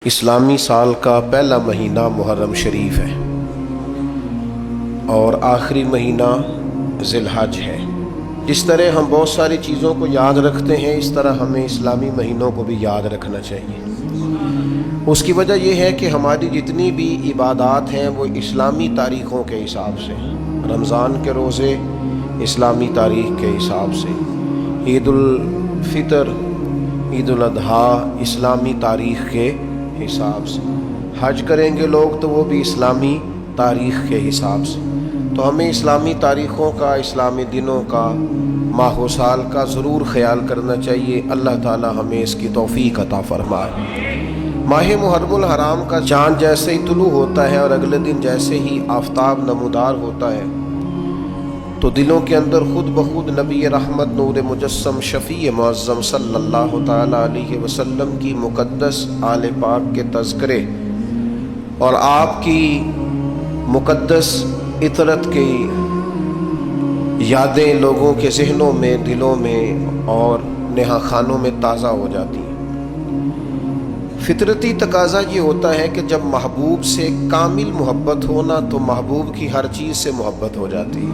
اسلامی سال کا پہلا مہینہ محرم شریف ہے اور آخری مہینہ ذی الحج ہے۔ جس طرح ہم بہت ساری چیزوں کو یاد رکھتے ہیں، اس طرح ہمیں اسلامی مہینوں کو بھی یاد رکھنا چاہیے۔ اس کی وجہ یہ ہے کہ ہماری جتنی بھی عبادات ہیں وہ اسلامی تاریخوں کے حساب سے، رمضان کے روزے اسلامی تاریخ کے حساب سے، عید الفطر، عید الاضحیٰ اسلامی تاریخ کے حساب سے، حج کریں گے لوگ تو وہ بھی اسلامی تاریخ کے حساب سے۔ تو ہمیں اسلامی تاریخوں کا، اسلامی دنوں کا، ماہ و سال کا ضرور خیال کرنا چاہیے۔ اللہ تعالی ہمیں اس کی توفیق عطا فرمائے۔ ماہ محرم الحرام کا چاند جیسے ہی طلوع ہوتا ہے اور اگلے دن جیسے ہی آفتاب نمودار ہوتا ہے تو دلوں کے اندر خود بخود نبی رحمت نور مجسم شفیع معظم صلی اللہ تعالی علیہ وسلم کی مقدس آل پاک کے تذکرے اور آپ کی مقدس عطرت کی یادیں لوگوں کے ذہنوں میں، دلوں میں اور نہا خانوں میں تازہ ہو جاتی ہیں۔ فطرتی تقاضا یہ ہوتا ہے کہ جب محبوب سے کامل محبت ہونا تو محبوب کی ہر چیز سے محبت ہو جاتی ہے۔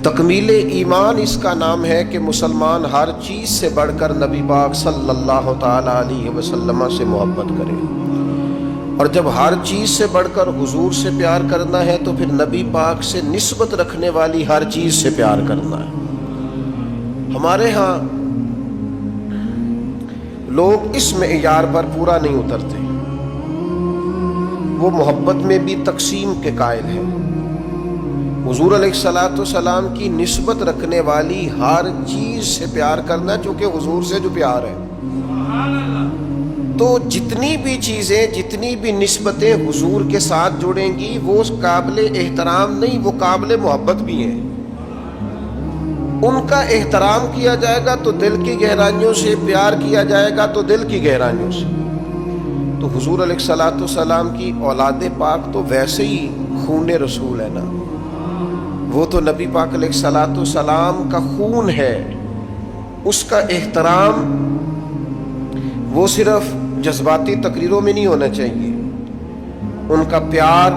تکمیل ایمان اس کا نام ہے کہ مسلمان ہر چیز سے بڑھ کر نبی پاک صلی اللہ تعالی علیہ وسلم سے محبت کرے، اور جب ہر چیز سے بڑھ کر حضور سے پیار کرنا ہے تو پھر نبی پاک سے نسبت رکھنے والی ہر چیز سے پیار کرنا ہے۔ ہمارے ہاں لوگ اس معیار پر پورا نہیں اترتے، وہ محبت میں بھی تقسیم کے قائل ہیں۔ حضور علیہ الصلوۃ والسلام کی نسبت رکھنے والی ہر چیز سے پیار کرنا، چونکہ حضور سے جو پیار ہے، تو جتنی بھی چیزیں، جتنی بھی نسبتیں حضور کے ساتھ جڑیں گی وہ قابل احترام نہیں، وہ قابل محبت بھی ہیں۔ ان کا احترام کیا جائے گا تو دل کی گہرائیوں سے، پیار کیا جائے گا تو دل کی گہرائیوں سے۔ تو حضور علیہ الصلوۃ والسلام کی اولاد پاک تو ویسے ہی خون رسول ہے نا، وہ تو نبی پاک علیہ الصلوۃ والسلام کا خون ہے۔ اس کا احترام وہ صرف جذباتی تقریروں میں نہیں ہونا چاہیے، ان کا پیار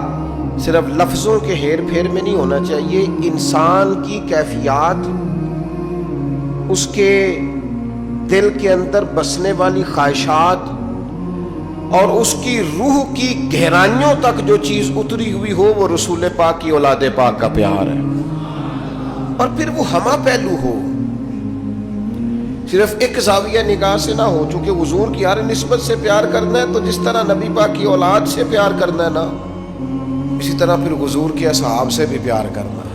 صرف لفظوں کے ہیر پھیر میں نہیں ہونا چاہیے۔ انسان کی کیفیات، اس کے دل کے اندر بسنے والی خواہشات اور اس کی روح کی گہرائیوں تک جو چیز اتری ہوئی ہو وہ رسول پاک کی اولاد پاک کا پیار ہے، اور پھر وہ ہمہ پہلو ہو، صرف ایک زاویہ نگاہ سے نہ ہو۔ چونکہ حضور کی ہر نسبت سے پیار کرنا ہے تو جس طرح نبی پاک کی اولاد سے پیار کرنا ہے نا، اسی طرح پھر حضور کے اصحاب سے بھی پیار کرنا ہے۔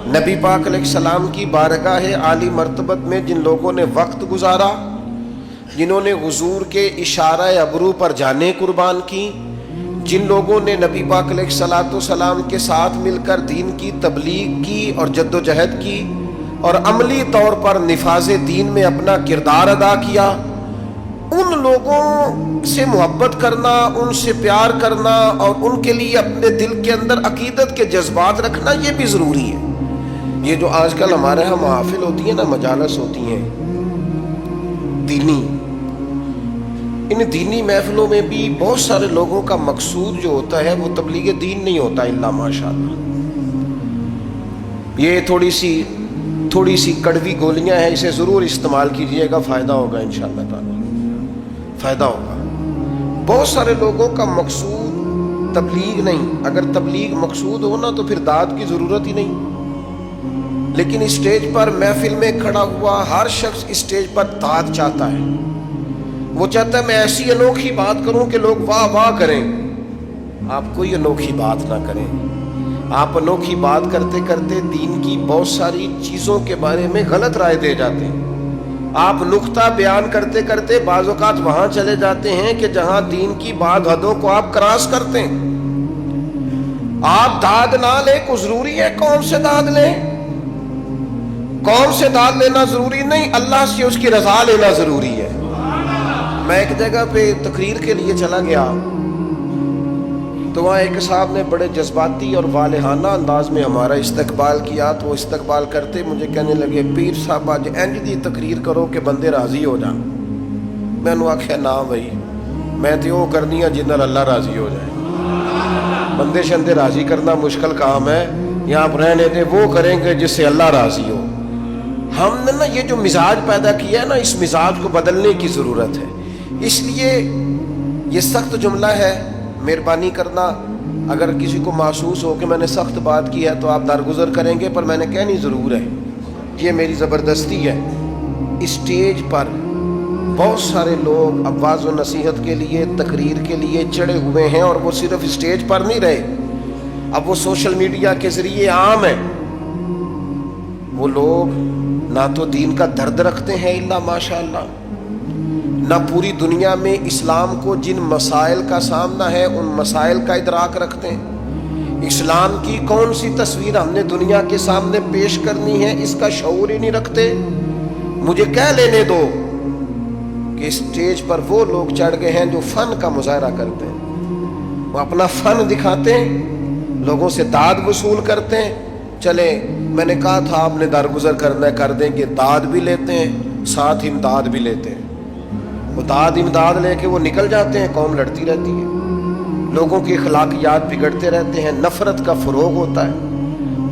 نبی پاک علیہ السلام کی بارگاہ عالی مرتبت میں جن لوگوں نے وقت گزارا، جنہوں نے حضور کے اشارہ ابرو پر جانیں قربان کی، جن لوگوں نے نبی پاک علیہ الصلوۃ والسلام کے ساتھ مل کر دین کی تبلیغ کی اور جد و جہد کی اور عملی طور پر نفاذ دین میں اپنا کردار ادا کیا، ان لوگوں سے محبت کرنا، ان سے پیار کرنا اور ان کے لیے اپنے دل کے اندر عقیدت کے جذبات رکھنا یہ بھی ضروری ہے۔ یہ جو آج کل ہمارے یہاں محافل ہوتی ہیں نا، مجالس ہوتی ہیں دینی، ان دینی محفلوں میں بھی بہت سارے لوگوں کا مقصود جو ہوتا ہے وہ تبلیغ دین نہیں ہوتا الا ماشاءاللہ۔ یہ تھوڑی سی کڑوی گولیاں ہیں، اسے ضرور استعمال کیجئے گا، فائدہ ہوگا انشاءاللہ تعالی، فائدہ ہوگا۔ بہت سارے لوگوں کا مقصود تبلیغ نہیں، اگر تبلیغ مقصود ہونا تو پھر داد کی ضرورت ہی نہیں۔ لیکن اسٹیج پر محفل میں کھڑا ہوا ہر شخص اسٹیج پر داد چاہتا ہے، وہ چاہتا ہے میں ایسی انوکھی بات کروں کہ لوگ واہ واہ کریں۔ آپ کوئی انوکھی بات نہ کریں، آپ انوکھی بات کرتے کرتے دین کی بہت ساری چیزوں کے بارے میں غلط رائے دے جاتے ہیں۔ آپ نقطہ بیان کرتے کرتے بعض اوقات وہاں چلے جاتے ہیں کہ جہاں دین کی بعض حدوں کو آپ کراس کرتے ہیں۔ آپ داد نہ لیں، کو ضروری ہے قوم سے داد لیں؟ قوم سے داد لینا ضروری نہیں، اللہ سے اس کی رضا لینا ضروری ہے۔ میں ایک جگہ پہ تقریر کے لیے چلا گیا تو وہاں ایک صاحب نے بڑے جذباتی اور والہانہ انداز میں ہمارا استقبال کیا، تو وہ استقبال کرتے مجھے کہنے لگے، پیر صاحب آج انج دی تقریر کرو کہ بندے راضی ہو جائیں۔ میں نے آخیا نہ بھائی میں تو وہ کرنی ہے جن اللہ راضی ہو جائے. بندے شندے راضی کرنا مشکل کام ہے, یہاں آپ رہنے دے وہ کریں گے جس سے اللہ راضی ہو. ہم نے نا یہ جو مزاج پیدا کیا ہے نا, اس مزاج کو بدلنے کی ضرورت ہے. اس لیے یہ سخت جملہ ہے, مہربانی کرنا اگر کسی کو محسوس ہو کہ میں نے سخت بات کی ہے تو آپ درگزر کریں گے, پر میں نے کہنی ضرور ہے. یہ میری زبردستی ہے. اسٹیج پر بہت سارے لوگ اب واعظ و نصیحت کے لیے, تقریر کے لیے چڑھے ہوئے ہیں, اور وہ صرف اسٹیج پر نہیں رہے, اب وہ سوشل میڈیا کے ذریعے عام ہے. وہ لوگ نہ تو دین کا درد رکھتے ہیں الا ماشاء اللہ, نہ پوری دنیا میں اسلام کو جن مسائل کا سامنا ہے ان مسائل کا ادراک رکھتے ہیں. اسلام کی کون سی تصویر ہم نے دنیا کے سامنے پیش کرنی ہے اس کا شعور ہی نہیں رکھتے. مجھے کہہ لینے دو کہ اسٹیج پر وہ لوگ چڑھ گئے ہیں جو فن کا مظاہرہ کرتے ہیں, وہ اپنا فن دکھاتے ہیں, لوگوں سے داد وصول کرتے ہیں. چلے میں نے کہا تھا آپ نے درگزر کرنا ہے, کر دیں گے. داد بھی لیتے ہیں, ساتھ امداد بھی لیتے ہیں. وہ داد امداد لے کے وہ نکل جاتے ہیں, قوم لڑتی رہتی ہے, لوگوں کی اخلاقیات بگڑتے رہتے ہیں, نفرت کا فروغ ہوتا ہے.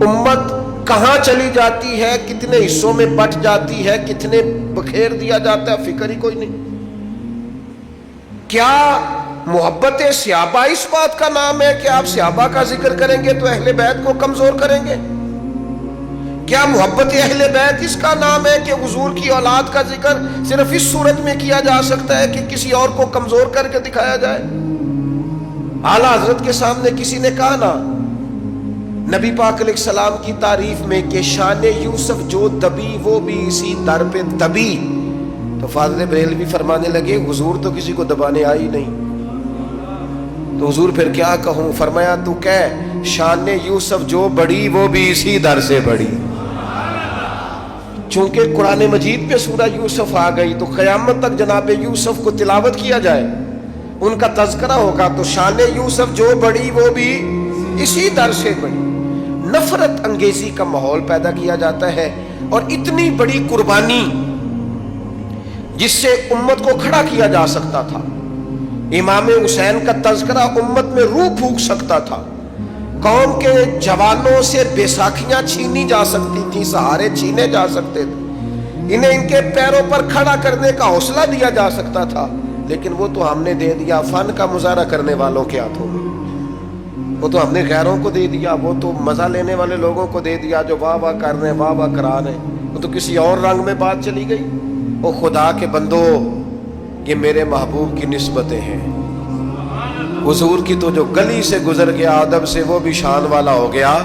امت کہاں چلی جاتی ہے, کتنے حصوں میں بٹ جاتی ہے, کتنے بکھیر دیا جاتا ہے, فکر ہی کوئی نہیں. کیا محبت صحابہ اس بات کا نام ہے کہ آپ صحابہ کا ذکر کریں گے تو اہل بیت کو کمزور کریں گے؟ کیا محبت اہل بیت اس کا نام ہے کہ حضور کی اولاد کا ذکر صرف اس صورت میں کیا جا سکتا ہے کہ کسی اور کو کمزور کر کے دکھایا جائے؟ اعلیٰ حضرت کے سامنے کسی نے کہا نا نبی پاک علیہ السلام کی تعریف میں کہ شان یوسف جو دبی وہ بھی اسی در پہ دبی, تو فاضل بریلوی فرمانے لگے حضور تو کسی کو دبانے آئی نہیں, تو حضور پھر کیا کہوں؟ فرمایا تو کہہ شان یوسف جو بڑی وہ بھی اسی در سے بڑی. چونکہ قرآن مجید پہ سورہ یوسف آ گئی تو قیامت تک جناب یوسف کو تلاوت کیا جائے, ان کا تذکرہ ہوگا, تو شان یوسف جو بڑی وہ بھی اسی در سے بڑی. نفرت انگیزی کا ماحول پیدا کیا جاتا ہے, اور اتنی بڑی قربانی جس سے امت کو کھڑا کیا جا سکتا تھا. امام حسین کا تذکرہ امت میں روح پھونک سکتا تھا, قوم کے جوانوں سے بیساکھیاں چھینی جا سکتی تھیں, سہارے چھینے جا سکتے تھے, انہیں ان کے پیروں پر کھڑا کرنے کا حوصلہ دیا جا سکتا تھا, لیکن وہ تو ہم نے دے دیا فن کا مظاہرہ کرنے والوں کے ہاتھوں میں. وہ تو ہم نے غیروں کو دے دیا, وہ تو مزہ لینے والے لوگوں کو دے دیا جو واہ واہ کر رہے ہیں, واہ واہ کرا رہے ہیں. وہ تو کسی اور رنگ میں بات چلی گئی. او خدا کے بندو, یہ میرے محبوب کی نسبتیں ہیں. حضور کی تو جو گلی سے گزر گیا ادب سے وہ بھی شان والا ہو گیا,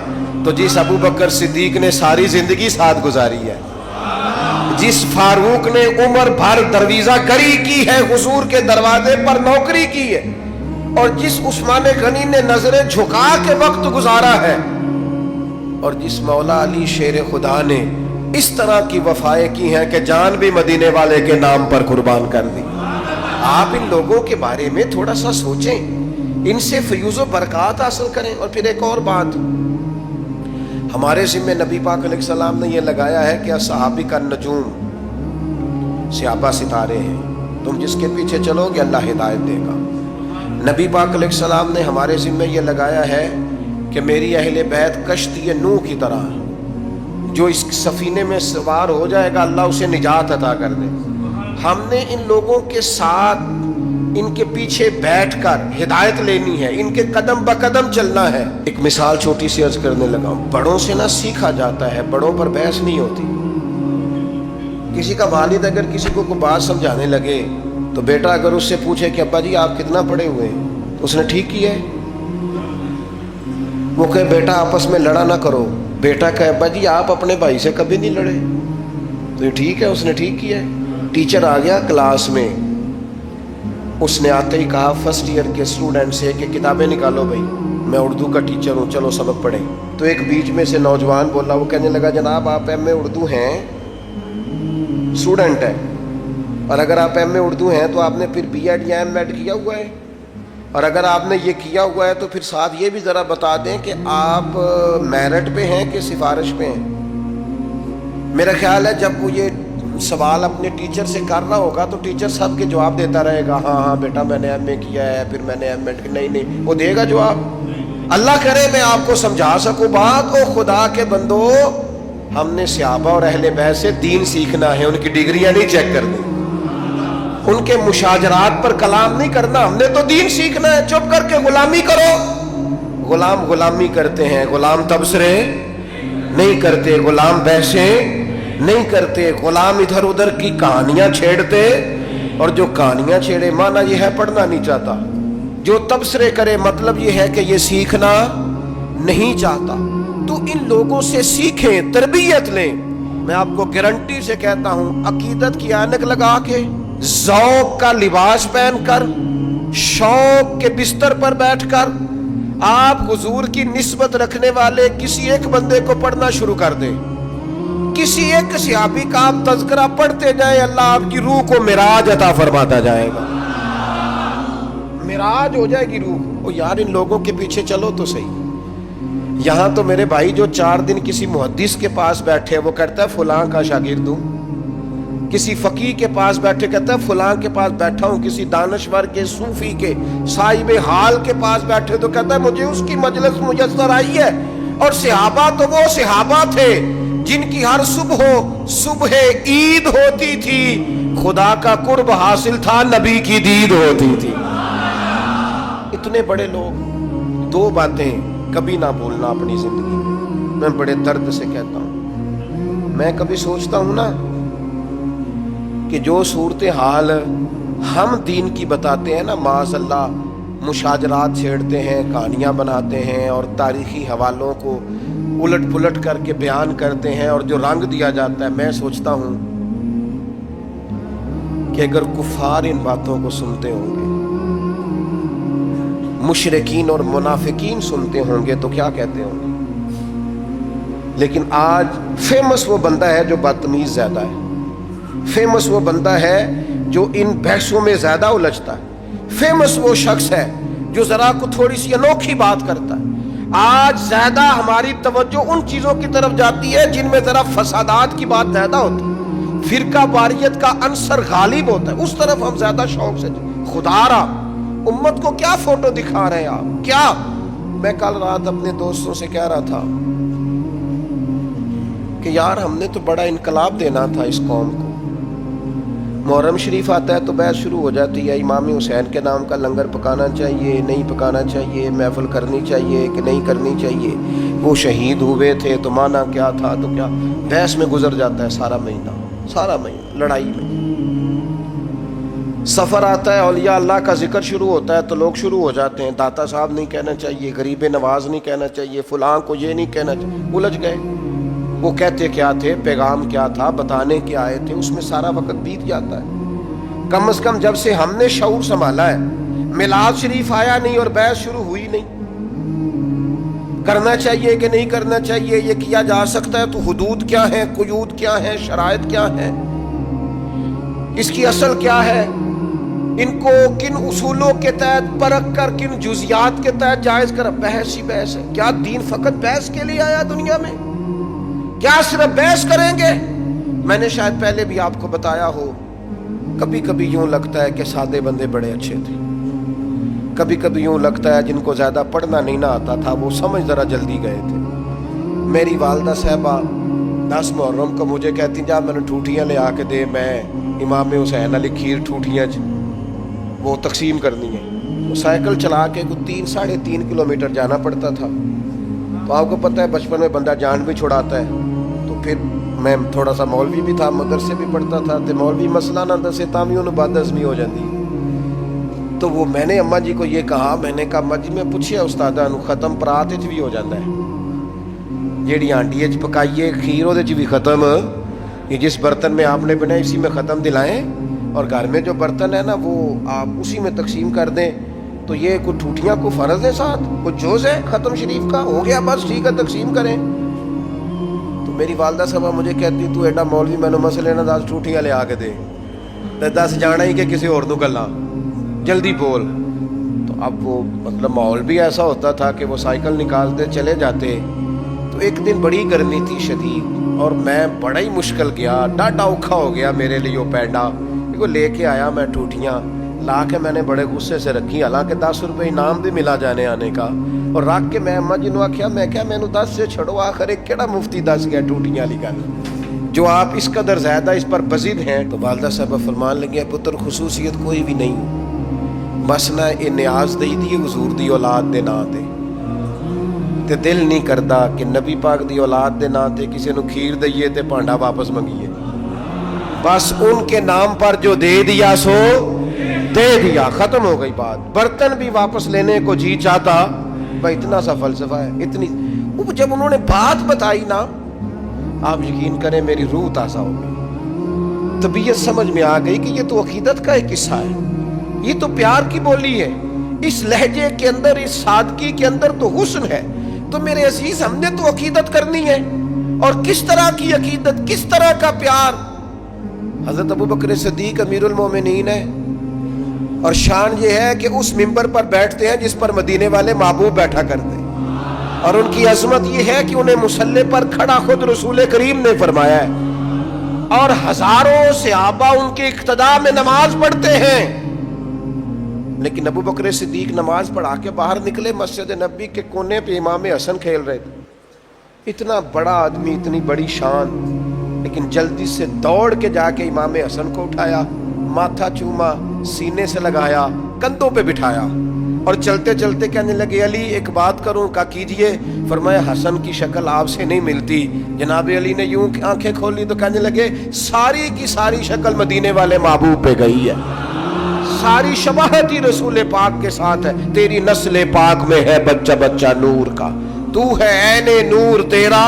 تو جس ابو بکر صدیق نے ساری زندگی ساتھ گزاری ہے, جس فاروق نے عمر بھر درویزہ گری کی ہے, حضور کے دروازے پر نوکری کی ہے, اور جس عثمان غنی نے نظریں جھکا کے وقت گزارا ہے, اور جس مولا علی شیر خدا نے اس طرح کی وفائیں کی ہیں کہ جان بھی مدینے والے کے نام پر قربان کر دی. آپ ان لوگوں کے بارے میں تھوڑا سا سوچیں, ان سے فیوز و برکات حاصل کریں. اور پھر ایک اور بات, ہمارے ذمہ نبی پاک علیہ السلام نے یہ لگایا ہے کہ صحابی کا نجوم, صحابہ ستارے ہیں, تم جس کے پیچھے چلو گے اللہ ہدایت دے گا. نبی پاک علیہ السلام نے ہمارے ذمہ یہ لگایا ہے کہ میری اہل بیت کشتی نوح کی طرح, جو اس سفینے میں سوار ہو جائے گا اللہ اسے نجات عطا کر دے. ہم نے ان لوگوں کے ساتھ ان کے پیچھے بیٹھ کر ہدایت لینی ہے, ان کے قدم بقدم چلنا ہے. ایک مثال چھوٹی سی عرض کرنے لگا ہوں, بڑوں سے نہ سیکھا جاتا ہے, بڑوں پر بحث نہیں ہوتی. کسی کا والد اگر کسی کو کوئی بات سمجھانے لگے تو بیٹا اگر اس سے پوچھے کہ ابا جی آپ کتنا پڑھے ہوئے ہیں, تو اس نے ٹھیک کیا ہے. وہ کہے بیٹا آپس میں لڑا نہ کرو, بیٹا کہے ابا جی آپ اپنے بھائی سے کبھی نہیں لڑے, تو یہ ٹھیک ہے, اس نے ٹھیک کیا ہے. ٹیچر آ گیا کلاس میں, اس نے آتے ہی کہا فرسٹ ایئر کے اسٹوڈنٹ سے کہ کتابیں نکالو بھائی, میں اردو کا ٹیچر ہوں, چلو سبق پڑھیں. تو ایک بیچ میں سے نوجوان بولا, وہ کہنے لگا جناب آپ ایم اے اردو ہیں, اسٹوڈنٹ ہے, اور اگر آپ ایم اے اردو ہیں تو آپ نے پھر بی ایڈ یا ایم ایڈ کیا ہوا ہے, اور اگر آپ نے یہ کیا ہوا ہے تو پھر ساتھ یہ بھی ذرا بتا دیں کہ آپ میرٹ پہ ہیں کہ سفارش پہ ہیں. میرا خیال ہے جب وہ یہ سوال اپنے ٹیچر سے کر رہا ہوگا تو ٹیچر سب کے جواب دیتا رہے گا، ہاں ہاں بیٹا میں نے ایم اے کیا ہے، پھر میں نے ایم ایڈ، نہیں وہ دے گا جواب؟ اللہ کرے میں آپ کو سمجھا سکوں بات۔ او خدا کے بندو، ہم نے صحابہ اور اہل بیت سے دین سیکھنا ہے، ان کی ڈگریاں نہیں چیک کرنی، ان کے مشاجرات پر کلام نہیں کرنا، ہم نے تو دین سیکھنا ہے۔ چپ کر کے غلامی کرو۔ غلام غلامی کرتے ہیں، غلام تبصرے نہیں کرتے، غلام بحثیں نہیں کرتے، غلام ادھر ادھر کی کہانیاں چھیڑتے، اور جو کہانیاں چھیڑے مانا یہ ہے پڑھنا نہیں چاہتا، جو تبصرے کرے مطلب یہ ہے کہ یہ سیکھنا نہیں چاہتا۔ تو ان لوگوں سے سیکھیں، تربیت لیں۔ میں آپ کو گارنٹی سے کہتا ہوں، عقیدت کی اینک لگا کے، ذوق کا لباس پہن کر، شوق کے بستر پر بیٹھ کر آپ حضور کی نسبت رکھنے والے کسی ایک بندے کو پڑھنا شروع کر دیں، کسی ایک صحابی کا آپ تذکرہ پڑھتے جائیں، اللہ آپ کی روح کو معراج عطا فرماتا جائے گا، معراج ہو جائے گی روح۔ او یار ان لوگوں کے پیچھے چلو تو صحیح۔ یہاں تو میرے بھائی جو 4 دن کسی محدث کے پاس بیٹھے وہ کہتا ہے فلاں کا شاگرد ہوں، کسی فقیہ کے پاس بیٹھے کہتا ہے فلاں کے پاس بیٹھا ہوں، کسی دانشور کے، صوفی کے، صاحب حال کے پاس بیٹھے تو کہتا ہے مجھے اس کی مجلس میسر آئی ہے۔ اور صحابہ تو وہ صحابہ تھے جن کی ہر صبح عید ہوتی تھی، خدا کا قرب حاصل تھا، نبی کی دید ہوتی تھی۔ اتنے بڑے لوگ، 2 باتیں کبھی نہ بھولنا اپنی زندگی میں بڑے درد سے کہتا ہوں۔ میں کبھی سوچتا ہوں نا کہ جو صورتحال ہم دین کی بتاتے ہیں نا، معاذ اللہ مشاجرات چھیڑتے ہیں، کہانیاں بناتے ہیں اور تاریخی حوالوں کو الٹ پلٹ کر کے بیان کرتے ہیں اور جو رنگ دیا جاتا ہے، میں سوچتا ہوں کہ اگر کفار ان باتوں کو سنتے ہوں گے، مشرکین اور منافقین سنتے ہوں گے تو کیا کہتے ہوں گے؟ لیکن آج فیمس وہ بندہ ہے جو بدتمیز زیادہ ہے، فیمس وہ بندہ ہے جو ان بحثوں میں زیادہ الجھتا ہے، فیمس وہ شخص ہے جو ذرا کو تھوڑی سی انوکھی بات کرتا ہے۔ آج زیادہ ہماری توجہ ان چیزوں کی طرف جاتی ہے جن میں ذرا فسادات کی بات زیادہ ہوتی ہے، فرقہ واریت کا عنصر غالب ہوتا ہے، اس طرف ہم زیادہ شوق سے۔ خدا را امت کو کیا فوٹو دکھا رہے ہیں آپ؟ کیا؟ میں کل رات اپنے دوستوں سے کہہ رہا تھا کہ یار ہم نے تو بڑا انقلاب دینا تھا اس قوم کو۔ محرم شریف آتا ہے تو بحث شروع ہو جاتی ہے، امام حسین کے نام کا لنگر پکانا چاہیے نہیں پکانا چاہیے، محفل کرنی چاہیے کہ نہیں کرنی چاہیے، وہ شہید ہوئے تھے تو مانا کیا تھا، تو کیا بحث میں گزر جاتا ہے سارا مہینہ لڑائی میں۔ سفر آتا ہے، اولیاء اللہ کا ذکر شروع ہوتا ہے تو لوگ شروع ہو جاتے ہیں، داتا صاحب نہیں کہنا چاہیے، غریب نواز نہیں کہنا چاہیے، فلاں کو یہ نہیں کہنا چاہیے، الجھ گئے۔ وہ کہتے کیا تھے، پیغام کیا تھا، بتانے کیا آئے تھے، اس میں سارا وقت بیت جاتا ہے۔ کم از کم جب سے ہم نے شعور سنبھالا ہے، میلاد شریف آیا نہیں اور بحث شروع ہوئی نہیں، کرنا چاہیے کہ نہیں کرنا چاہیے، یہ کیا جا سکتا ہے تو حدود کیا ہیں، قیود کیا ہیں، شرائط کیا ہیں، اس کی اصل کیا ہے، ان کو کن اصولوں کے تحت پرکھ کر کن جزیات کے تحت جائز کر، بحث ہی بحث ہے۔ کیا دین فقط بحث کے لیے آیا دنیا میں؟ کیا صرف بحث کریں گے؟ میں نے شاید پہلے بھی آپ کو بتایا ہو، کبھی کبھی یوں لگتا ہے کہ سادے بندے بڑے اچھے تھے، کبھی کبھی یوں لگتا ہے جن کو زیادہ پڑھنا نہیں نہ آتا تھا وہ سمجھ ذرا جلدی گئے تھے۔ میری والدہ صاحبہ 10 محرم کو مجھے کہتی جا میں نے ٹھوٹیاں لے آ کے دے، میں امام حسین علی کھیر ٹھوٹیاں وہ تقسیم کرنی ہے۔ وہ سائیکل چلا کے 3-3.5 کلومیٹر جانا پڑتا تھا، تو آپ کو پتہ ہے بچپن میں بندہ جان بھی چھڑاتا ہے، تو پھر میں تھوڑا سا مولوی بھی تھا، مدرسے بھی پڑھتا تھا، تو مولوی مسئلہ نہ دسے تامیوں نے بات ہضمی ہو جاتی۔ تو وہ میں نے اماں جی کو یہ کہا، میں نے کہا اماں جی میں پوچھیا استادہ نو ختم پرات وچ بھی ہو جاتا ہے، جیڑی ہانڈی وچ پکائیے کھیر وہ بھی ختم، یہ جس برتن میں آپ نے بنائی اسی میں ختم دلائیں، اور گھر میں جو برتن ہے نا وہ آپ اسی میں تقسیم کر دیں، تو یہ کوئی ٹھوٹیاں کو فرض ہے، ساتھ کوئی جوز ہے ختم شریف کا، ہو گیا بس ٹھیک ہے تقسیم کریں۔ تو میری والدہ صاحبہ مجھے کہتی تو ایڈا مولوی میں نے مسئلے نہ 10 ٹھوٹیاں لے آ کے دے، 10 جانا ہی کہ کسی اور نو گلا جلدی بول۔ تو اب وہ مطلب ماحول بھی ایسا ہوتا تھا کہ وہ سائیکل نکالتے چلے جاتے، تو ایک دن بڑی گرمی تھی شدید، اور میں بڑا ہی مشکل گیا, ڈاڈا اوکھا ہو گیا میرے لیے وہ پینڈا کو لے کے آیا. میں ٹوٹیاں لا کے میں نے بڑے غصے سے رکھی, حالانکہ 10 روپے انعام بھی ملا جانے آنے کا, اور رکھ کے میں اماں جی نو آخیا, میں کیا مینو 10 سے چھڑو, آخر ایک کیڑا مفتی دس گیا ٹوٹیاں والی گل, جو آپ اس قدر زیادہ اس پر بزد ہیں. تو والدہ صاحبہ فرمان لگے, پتر خصوصیت کوئی بھی نہیں, بس نہ یہ نیاز دئی دی حضور دی اولاد دے نا تے دل نہیں کرتا کہ نبی پاک دی اولاد دے نا تے کسی نو کھیر دئیے تے پانڈا واپس منگیے. بس ان کے نام پر جو دے دیا سو دے دیا, ختم ہو گئی بات. برتن بھی واپس لینے کو جی چاہتا, بھائی اتنا سا فلسفہ ہے, اتنی. جب انہوں نے بات بتائی نا, آپ یقین کریں میری روح تازہ ہو گئی, طبیعت سمجھ میں آ گئی کہ یہ تو عقیدت کا ایک قصہ ہے, یہ تو پیار کی بولی ہے, اس لہجے کے اندر, اس سادگی کے اندر تو حسن ہے. تو میرے عزیز, ہم نے تو عقیدت کرنی ہے, اور کس طرح کی عقیدت, کس طرح کا پیار. حضرت ابو بکر صدیق امیر المومنین ہے, اور شان یہ ہے کہ اس ممبر پر بیٹھتے ہیں جس پر مدینے والے محبوب بیٹھا کرتے ہیں, اور ان کی عظمت یہ ہے کہ انہیں مصلی پر کھڑا خود رسول کریم نے فرمایا ہے, اور ہزاروں صحابہ ان کے اقتداء میں نماز پڑھتے ہیں. لیکن ابو بکر صدیق نماز پڑھا کے باہر نکلے, مسجد نبی کے کونے پہ امام حسن کھیل رہے تھے. اتنا بڑا آدمی, اتنی بڑی شان, لیکن جلدی سے دوڑ کے جا کے امام حسن کو اٹھایا, ماتھا چوما, سینے سے لگایا, کندھوں پہ بٹھایا, اور چلتے چلتے کہنے لگے, علی ایک بات کروں, کہا کیجئے. فرمایا, حسن کی شکل آپ سے نہیں ملتی. جناب علی نے یوں آنکھیں کھولی تو کہنے لگے, ساری کی ساری شکل مدینے والے محبوب پہ گئی ہے, ساری شباہت ہی رسول پاک کے ساتھ ہے. تیری نسل پاک میں ہے بچہ بچہ نور کا, تو ہے عین نور تیرا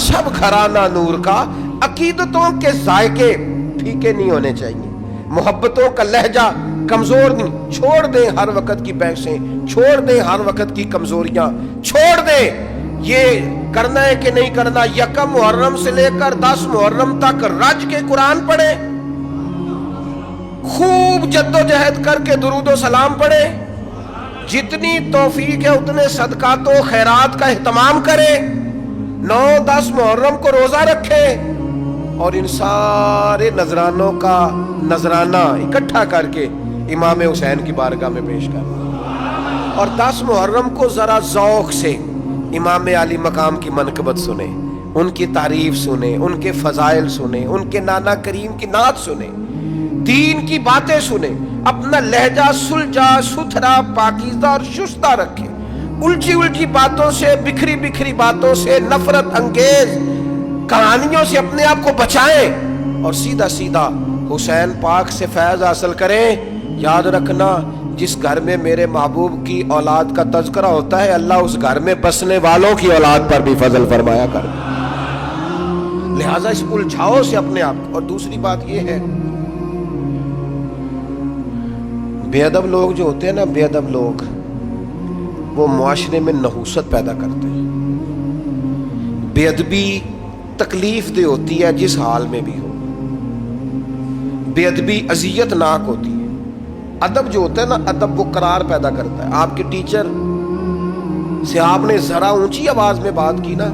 سب گھرانہ نور کا. عقیدتوں کے ذائقے پھیکے نہیں ہونے چاہیے, محبتوں کا لہجہ کمزور نہیں. چھوڑ دیں ہر وقت کی بحثیں, چھوڑ دیں ہر وقت کی کمزوریاں, چھوڑ دیں یہ کرنا ہے کہ نہیں کرنا. یکم محرم سے لے کر 10 محرم تک رج کے قرآن پڑھیں, خوب جد و جہد کر کے درود و سلام پڑھیں, جتنی توفیق ہے اتنے صدقات و خیرات کا اہتمام کریں, 9-10 محرم کو روزہ رکھیں, اور ان سارے نذرانوں کا نذرانہ اکٹھا کر کے امام حسین کی بارگاہ میں پیش کریں, اور 10 محرم کو ذرا ذوق سے امام علی مقام کی منقبت سنیں, ان کی تعریف سنیں, ان کے فضائل سنیں, ان کے نانا کریم کی نعت سنیں, دین کی باتیں سنیں. اپنا لہجہ سلجھا ستھرا پاکیزہ اور شستہ رکھیں, الجھی الجھی باتوں سے, بکھری بکھری باتوں سے, نفرت انگیز کہانیوں سے اپنے آپ کو بچائیں, اور سیدھا سیدھا حسین پاک سے فیض حاصل کریں. یاد رکھنا, جس گھر میں میرے محبوب کی اولاد کا تذکرہ ہوتا ہے, اللہ اس گھر میں بسنے والوں کی اولاد پر بھی فضل فرمایا کر. لہٰذا اس الجھاؤ سے اپنے آپ کو. اور دوسری بات یہ ہے, بے ادب لوگ جو ہوتے ہیں نا, بے ادب لوگ, وہ معاشرے میں نحوست پیدا کرتے ہیں. بے ادبی تکلیف دہ ہوتی ہے جس حال میں بھی ہو, بے ادبی اذیت ناک ہوتی ہے. ادب جو ہوتا ہے نا, ادب وہ قرار پیدا کرتا ہے. آپ کے ٹیچر سے آپ نے ذرا اونچی آواز میں بات کی نا,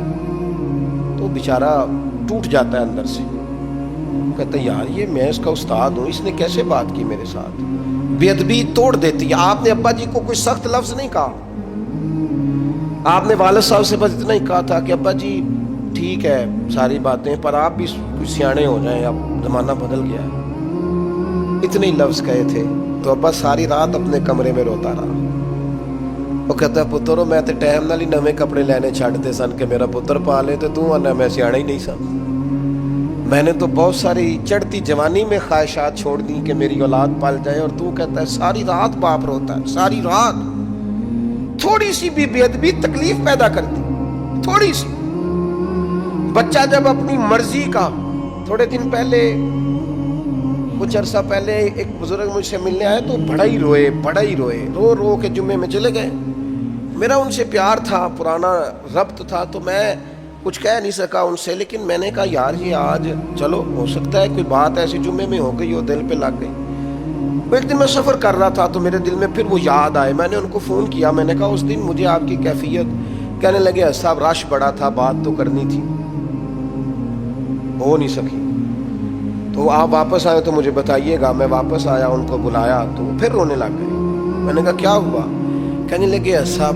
تو بیچارہ ٹوٹ جاتا ہے اندر سے, کہتا ہے یار یہ میں اس کا استاد ہوں, اس نے کیسے بات کی میرے ساتھ. بے ادبی توڑ دیتی ہے. آپ نے ابا جی کو کوئی سخت لفظ نہیں کہا, آپ نے والد صاحب سے بس اتنا ہی کہا تھا کہ ابا جی ٹھیک ہے ساری باتیں, پر آپ بھی کچھ سیانے ہو جائیں, اب زمانہ بدل گیا ہے. اتنے ہی لفظ کہے تھے, تو ابا ساری رات اپنے کمرے میں روتا رہا. وہ کہتا پترو میں تے ٹائم نال ہی نویں کپڑے لینے چھڈتے سن کہ میرا پتر پالے, تے تو آنا میں سیانا ہی نہیں سا. میں نے تو بہت ساری چڑھتی جوانی میں خواہشات چھوڑ دی کہ میری اولاد پال جائے, اور تو کہتا ہے ساری رات باپ روتا ہے, ساری رات. تھوڑی سی بھی بے ادبی تکلیف پیدا کرتی, تھوڑی سی. بچہ جب اپنی مرضی کا, تھوڑے دن پہلے, کچھ عرصہ پہلے ایک بزرگ مجھ سے ملنے آئے تو بڑا ہی روئے, رو رو کے جمعے میں چلے گئے. میرا ان سے پیار تھا, پرانا ربط تھا, تو میں کچھ کہہ نہیں سکا ان سے, لیکن میں نے کہا یار یہ آج چلو ہو سکتا ہے کوئی بات ایسی جمعے میں ہو گئی ہو, دل پہ لگ گئی. ایک دن میں سفر کر رہا تھا تو میرے دل میں پھر وہ یاد آئے. میں نے ان کو فون کیا, میں نے کہا اس دن مجھے آپ کی کیفیت. کہنے لگے صاحب رش بڑا تھا, بات تو کرنی تھی. ہو نہیں سکی. تو آپ واپس آئے تو مجھے بتائیے گا. میں واپس آیا, ان کو بلایا تو پھر رونے لگ گئے. میں نے کہا کیا ہوا؟ کہنے لگے صاحب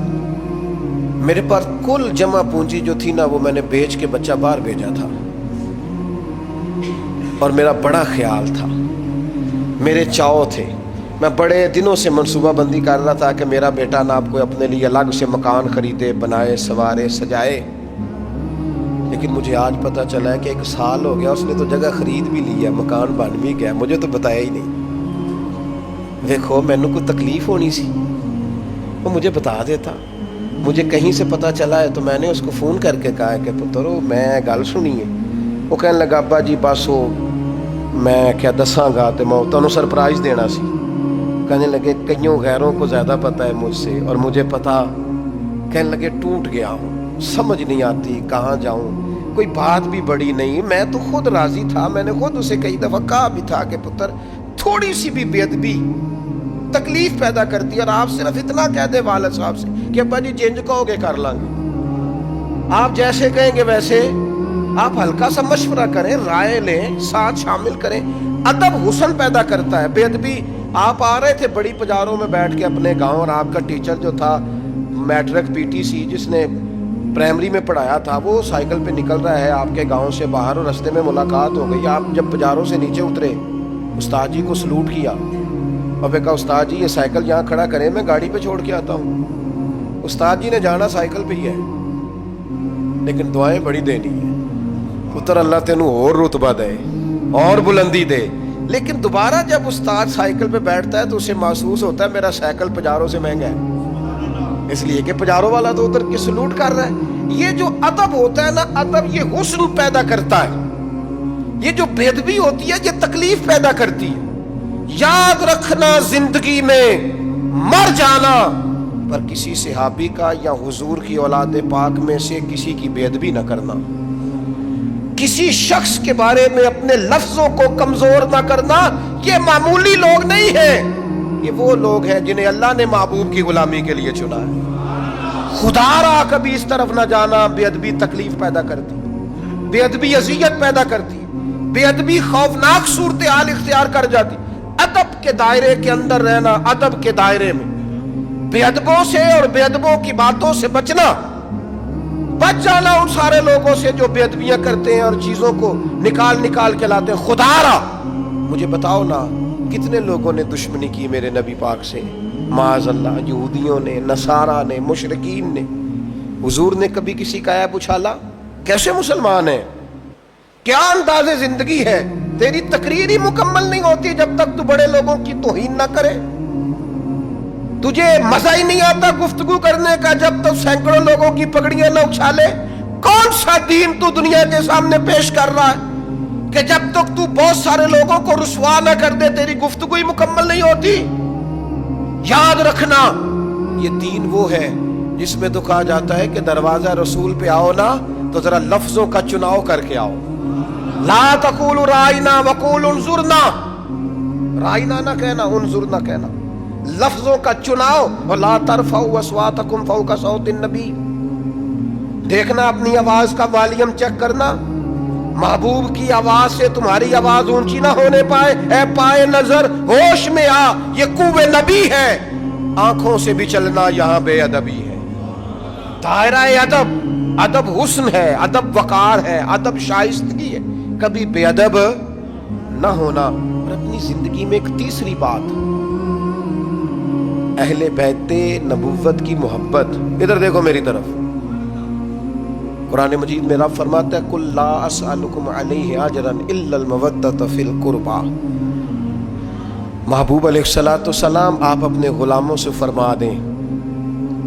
میرے پاس کل جمع پونجی جو تھی نا وہ میں نے بیچ کے بچہ باہر بھیجا تھا, اور میرا بڑا خیال تھا, میرے چاؤ تھے, میں بڑے دنوں سے منصوبہ بندی کر رہا تھا کہ میرا بیٹا نا آپ کو اپنے لیے الگ سے مکان خریدے, بنائے, سنوارے, سجائے. لیکن مجھے آج پتہ چلا ہے کہ 1 سال ہو گیا, اس نے تو جگہ خرید بھی لی ہے, مکان بن بھی گیا, مجھے تو بتایا ہی نہیں. دیکھو مینوں کوئی تکلیف ہونی سی, وہ مجھے بتا دیتا. مجھے کہیں سے پتہ چلا ہے تو میں نے اس کو فون کر کے کہا کہ پترو میں گل سنی ہے. وہ کہنے لگا ابا جی بس وہ میں کیا دساں گا تو میں تمہیں سرپرائز دینا سی. کہنے لگے کئیوں غیروں کو زیادہ پتہ ہے مجھ سے, اور مجھے پتہ. کہنے لگے ٹوٹ گیا ہوں, سمجھ نہیں آتی کہاں جاؤں, کوئی بات بھی بڑی نہیں. میں تو خود راضی تھا, میں نے خود اسے کئی دفعہ کہا بھی تھا کہ پتر تھوڑی سی بھی بے ادبی تکلیف پیدا کرتی ہے, اور آپ صرف اتنا کہہ دیں والد صاحب سے کہ ابا جی جنج کہو گے کر لیں گے, آپ جیسے کہیں گے ویسے. آپ ہلکا سا مشورہ کریں, رائے لیں, ساتھ شامل کریں. ادب حسن پیدا کرتا ہے, بے ادبی. آپ آ رہے تھے بڑی بازاروں میں بیٹھ کے اپنے گاؤں, اور آپ کا ٹیچر جو تھا میٹرک PTC جس نے پرائمری میں پڑھایا تھا, وہ سائیکل پہ نکل رہا ہے آپ کے گاؤں سے باہر, اور رستے میں ملاقات ہو گئی. آپ جب بازاروں سے نیچے اترے استاد جی کو سلوٹ کیا, اور پھر کہا استاد جی یہ سائیکل یہاں کھڑا کریں, میں گاڑی پہ چھوڑ کے آتا ہوں. استاد جی نے جانا سائیکل پہ ہی ہے, لیکن دعائیں بڑی دینی ہیں, پتر اللہ تینوں اور رتبہ دے اور بلندی دے. لیکن دوبارہ جب استاد سائیکل پہ بیٹھتا ہے تو اسے محسوس ہوتا ہے میرا سائیکل پجاروں سے مہنگا ہے, اس لیے کہ پجاروں والا تو اتر کے سلوٹ کر رہا ہے. یہ جو ادب ہوتا ہے نا, ادب یہ حسن پیدا کرتا ہے. یہ جو بے ادبی ہوتی ہے یہ تکلیف پیدا کرتی ہے. یاد رکھنا زندگی میں مر جانا, پر کسی صحابی کا یا حضور کی اولاد پاک میں سے کسی کی بے ادبی نہ کرنا. کسی شخص کے بارے میں اپنے لفظوں کو کمزور نہ کرنا. یہ معمولی لوگ نہیں ہیں, یہ وہ لوگ ہیں جنہیں اللہ نے محبوب کی غلامی کے لیے چنا ہے. خدا را کبھی اس طرف نہ جانا. بے ادبی تکلیف پیدا کرتی, بے ادبی اذیت پیدا کرتی, بے ادبی خوفناک صورتحال اختیار کر جاتی. ادب کے دائرے کے اندر رہنا, ادب کے دائرے میں بے ادبوں سے اور بے ادبوں کی باتوں سے بچنا, بچ جانا ان سارے لوگوں سے جو بے ادبیاں کرتے ہیں اور چیزوں کو نکال نکال کے لاتے ہیں. خدا را مجھے بتاؤ نا کتنے لوگوں نے دشمنی کی میرے نبی پاک سے, معاذ اللہ, یہودیوں نے, نصارہ نے, مشرکین نے. حضور نے کبھی کسی کا عیب اچھالا؟ کیسے مسلمان ہیں؟ کیا انداز زندگی ہے؟ تیری تقریر ہی مکمل نہیں ہوتی جب تک تو بڑے لوگوں کی توہین نہ کرے. تجھے مزہ ہی نہیں آتا گفتگو کرنے کا جب تک سینکڑوں لوگوں کی پگڑیاں نہ اچھالے. کون سا دین تو دنیا کے سامنے پیش کر رہا ہے کہ جب تک تو بہت سارے لوگوں کو رسوا نہ کر دے تیری گفتگو ہی مکمل نہیں ہوتی؟ یاد رکھنا یہ دین وہ ہے جس میں تو کہا جاتا ہے کہ دروازہ رسول پہ آؤ نا تو ذرا لفظوں کا چناؤ کر کے آؤ. لا تقولوا رائنا وقولوا انظرنا, رائنا نہ کہنا, انظرنا کہنا. لفظوں کا چناؤ. ولا ترفعوا اصواتکم فوق صوت النبی, دیکھنا اپنی آواز کا والیوم چیک کرنا. محبوب کی آواز سے تمہاری آواز اونچی نہ ہونے پائے. اے پائے نظر ہوش میں آ, یہ کوے نبی ہے. آنکھوں سے بھی چلنا یہاں بے ادبی ہے. دائرہ ادب, ادب حسن ہے, ادب وقار ہے, ادب شائستگی ہے. کبھی بے ادب نہ ہونا. اور اپنی زندگی میں ایک تیسری بات, اہل بیت نبوت کی محبت. ادھر دیکھو میری طرف, قرآن مجید میں رب فرماتا ہے قل لا اسألکم علیہ اجرا الا المودۃ فی القربى. محبوب علیہ الصلوۃ والسلام آپ اپنے غلاموں سے فرما دیں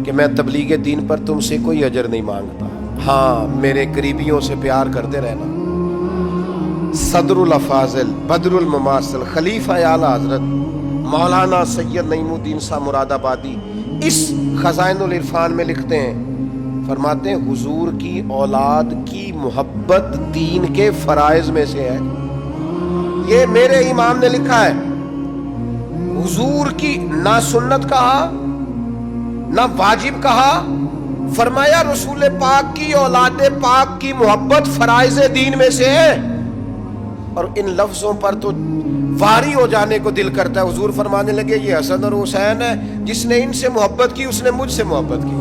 کہ میں تبلیغ دین پر تم سے کوئی اجر نہیں مانگتا, ہاں میرے قریبیوں سے پیار کرتے رہنا. صدر الافاضل, بدر المماثل, خلیفہ اعلی حضرت مولانا سید نعیم الدین صاحب مراد آبادی اس خزائن العرفان میں لکھتے ہیں, فرماتے ہیں حضور کی اولاد کی محبت دین کے فرائض میں سے ہے. یہ میرے امام نے لکھا ہے. حضور کی نہ سنت کہا نہ واجب کہا, فرمایا رسول پاک کی اولاد پاک کی محبت فرائض دین میں سے ہے. اور ان لفظوں پر تو واری ہو جانے کو دل کرتا ہے. حضور فرمانے لگے یہ حسن اور حسین ہے, جس نے ان سے محبت کی اس نے مجھ سے محبت کی,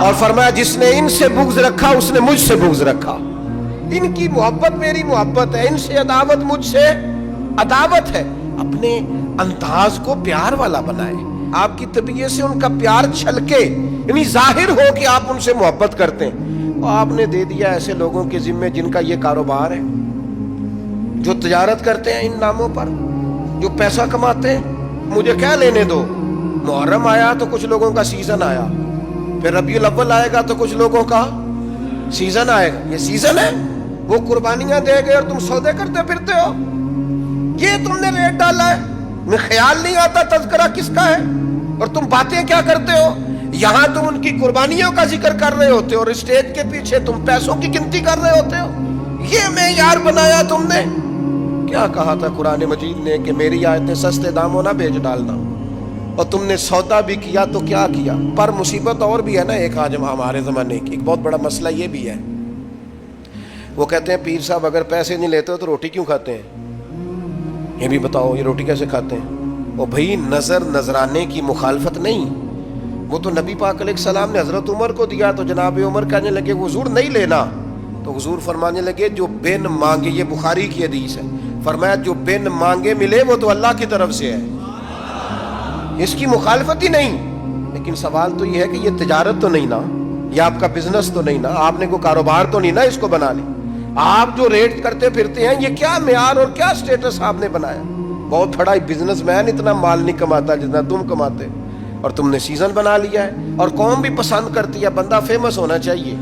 اور فرمایا جس نے ان سے بغض رکھا اس نے مجھ سے بغض رکھا. ان کی محبت میری محبت ہے, ان سے عداوت مجھ سے عداوت ہے. اپنے انداز کو پیار والا بنائے, آپ کی طبیعت سے ان کا پیار چھلکے, یعنی ظاہر ہو کہ آپ ان سے محبت کرتے ہیں. اور آپ نے دے دیا ایسے لوگوں کے ذمے جن کا یہ کاروبار ہے, جو تجارت کرتے ہیں ان ناموں پر, جو پیسہ کماتے ہیں. مجھے کیا لینے دو, محرم آیا تو کچھ لوگوں کا سیزن آیا, پھر ربیع الاول آئے گا تو کچھ لوگوں کا سیزن آئے گا. یہ سیزن ہے, وہ قربانیاں دے گئے اور تم سودے کرتے پھرتے ہو. یہ تم نے ریٹ ڈالا ہے, میں خیال نہیں آتا تذکرہ کس کا ہے, اور تم باتیں کیا کرتے ہو. یہاں تم ان کی قربانیوں کا ذکر کر رہے ہوتے ہو اور اسٹیج کے پیچھے تم پیسوں کی گنتی کر رہے ہوتے ہو. یہ معیار بنایا تم نے. کیا کہا تھا قرآن مجید نے کہ میری آیتیں سستے داموں نہ بیچ ڈالنا, اور تم نے سودا بھی کیا تو کیا کیا. پر مصیبت اور بھی ہے نا ایک, آج ہمارے زمانے کی ایک بہت بڑا مسئلہ یہ بھی ہے. وہ کہتے ہیں پیر صاحب اگر پیسے نہیں لیتے ہو تو روٹی کیوں کھاتے ہیں, یہ بھی بتاؤ یہ روٹی کیسے کھاتے ہیں. وہ بھائی نظر نذرانے کی مخالفت نہیں, وہ تو نبی پاک علیہ السلام نے حضرت عمر کو دیا تو جناب عمر کہنے لگے حضور نہیں لینا, تو حضور فرمانے لگے جو بن مانگے, یہ بخاری کی حدیث ہے, فرمایا جو بن مانگے ملے وہ تو اللہ کی طرف سے ہے, اس کی مخالفت ہی نہیں. لیکن سوال تو یہ ہے کہ یہ تجارت تو نہیں نا, یہ آپ کا بزنس تو نہیں نا, آپ نے کوئی کاروبار تو نہیں نا اس کو بنا لی. آپ جو ریٹ کرتے پھرتے ہیں یہ کیا معیار اور کیا سٹیٹس آپ نے بنایا. بہت بڑا بزنس مین اتنا مال نہیں کماتا جتنا تم کماتے, اور تم نے سیزن بنا لیا ہے. اور قوم بھی پسند کرتی ہے, بندہ فیمس ہونا چاہیے,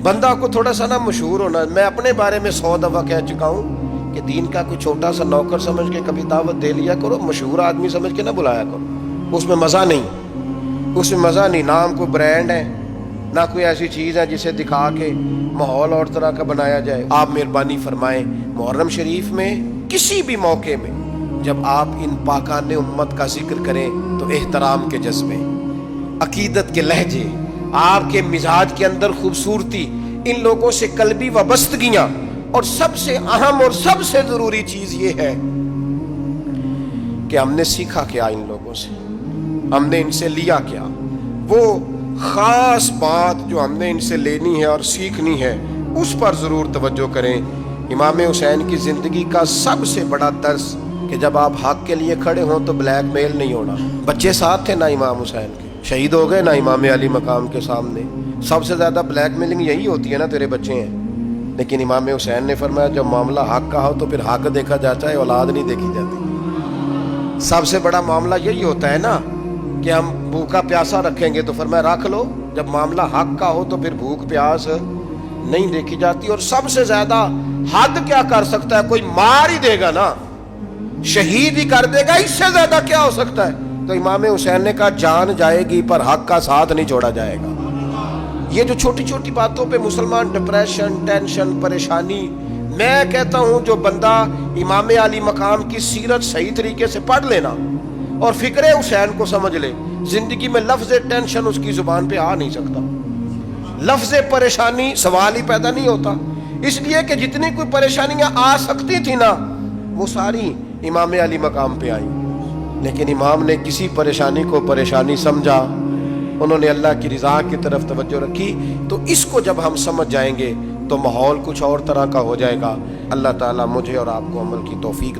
بندہ کو تھوڑا سا نا مشہور ہونا. میں اپنے بارے میں 100 دفعہ کہہ چکا ہوں کہ دین کا کوئی چھوٹا سا نوکر سمجھ کے کبھی دعوت دے لیا کرو, مشہور آدمی سمجھ کے نہ بلایا کرو, اس میں مزہ نہیں, اس میں مزہ نہیں. نام کوئی برانڈ ہے, نہ کوئی ایسی چیز ہے جسے دکھا کے ماحول اور طرح کا بنایا جائے. آپ مہربانی فرمائیں محرم شریف میں کسی بھی موقع میں جب آپ ان پاکان امت کا ذکر کریں تو احترام کے جذبے, عقیدت کے لہجے, آپ کے مزاج کے اندر خوبصورتی, ان لوگوں سے قلبی وابستگیاں, اور سب سے اہم اور سب سے ضروری چیز یہ ہے کہ ہم نے سیکھا کیا ان لوگوں سے, ہم نے ان سے لیا کیا. وہ خاص بات جو ہم نے ان سے لینی ہے اور سیکھنی ہے اس پر ضرور توجہ کریں. امام حسین کی زندگی کا سب سے بڑا درس کہ جب آپ حق کے لیے کھڑے ہوں تو بلیک میل نہیں ہونا. بچے ساتھ تھے نا امام حسین کے, شہید ہو گئے نا امام علی مقام کے سامنے. سب سے زیادہ بلیک میلنگ یہی ہوتی ہے نا, تیرے بچے ہیں. لیکن امام حسین نے فرمایا جب معاملہ حق کا ہو تو پھر حق دیکھا جاتا ہے, اولاد نہیں دیکھی جاتی. سب سے بڑا معاملہ یہی ہوتا ہے نا کہ ہم بھوکا پیاسا رکھیں گے, تو فرمایا رکھ لو, جب معاملہ حق کا ہو تو پھر بھوک پیاس نہیں دیکھی جاتی. اور سب سے زیادہ حد کیا کر سکتا ہے, کوئی مار ہی دے گا نا, شہید ہی کر دے گا, اس سے زیادہ کیا ہو سکتا ہے. تو امام حسین نے کہا جان جائے گی پر حق کا ساتھ نہیں چھوڑا جائے گا. یہ جو چھوٹی چھوٹی باتوں پہ مسلمان ڈپریشن, ٹینشن, پریشانی, میں کہتا ہوں جو بندہ امام علی مقام کی سیرت صحیح طریقے سے پڑھ لینا اور فکر حسین کو سمجھ لے, زندگی میں لفظ ٹینشن اس کی زبان پہ آ نہیں سکتا, لفظ پریشانی سوال ہی پیدا نہیں ہوتا. اس لیے کہ جتنی کوئی پریشانیاں آ سکتی تھی نا وہ ساری امام علی مقام پہ آئیں. لیکن امام نے کسی پریشانی کو پریشانی سمجھا, انہوں نے اللہ کی رضا کی طرف توجہ رکھی. تو اس کو جب ہم سمجھ جائیں گے تو ماحول کچھ اور طرح کا ہو جائے گا. اللہ تعالیٰ مجھے اور آپ کو عمل کی توفیق دے.